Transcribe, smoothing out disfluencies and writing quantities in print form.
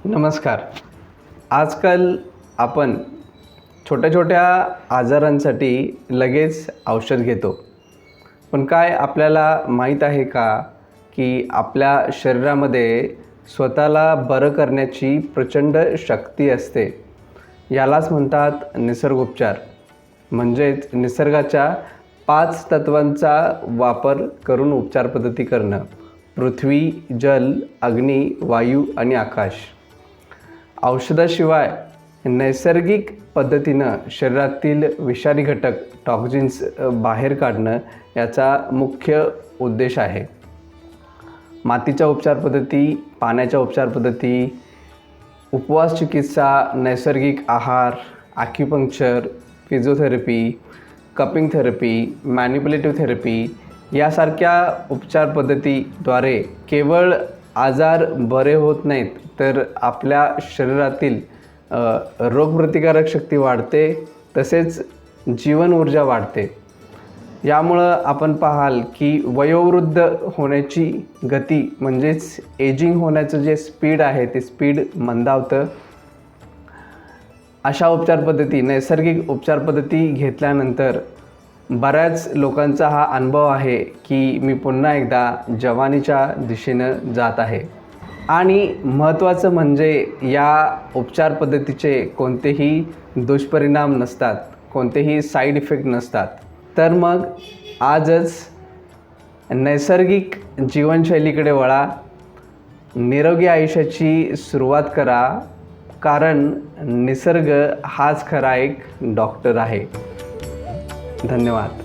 नमस्कार. आजकाल आपण छोट्या छोट्या आजारांसाठी लगेच औषध घेतो. पण काय आपल्याला माहीत आहे का की आपल्या शरीरामध्ये स्वतःला बरं करण्याची प्रचंड शक्ती असते. यालाच म्हणतात निसर्गोपचार. म्हणजेच निसर्गाच्या 5 तत्वांचा वापर करून उपचार पद्धती करणं. पृथ्वी, जल, अग्नी, वायू आणि आकाश. औषधाशिवाय नैसर्गिक पद्धतीनं शरीरातील विषारी घटक टॉक्झिन्स बाहेर काढणं याचा मुख्य उद्देश आहे. मातीच्या उपचार पद्धती, पाण्याच्या उपचार पद्धती, उपवास चिकित्सा, नैसर्गिक आहार, acupuncture, physiotherapy, cupping therapy, manipulative therapy यासारख्या उपचार पद्धतीद्वारे केवळ आजार बरे होत नाहीत, तर आपल्या शरीरातील रोगप्रतिकारक शक्ती वाढते, तसेच जीवन ऊर्जा वाढते. यामुळं आपण पाहाल की वयोवृद्ध होण्याची गती म्हणजेच एजिंग होण्याचं जे स्पीड आहे ते स्पीड मंदावतं. अशा उपचार पद्धती, नैसर्गिक उपचार पद्धती घेतल्यानंतर बऱ्याच लोकांचा हा अनुभव आहे की मी पुन्हा एकदा जवानीच्या दिशेनं जात आहे. आणि महत्त्वाचं म्हणजे या उपचार पद्धतीचे कोणतेही दुष्परिणाम नसतात, कोणतेही साईड इफेक्ट नसतात. तर मग आजच नैसर्गिक जीवनशैलीकडे वळा, निरोगी आयुष्याची सुरुवात करा, कारण निसर्ग हाच खरा एक डॉक्टर आहे. धन्यवाद.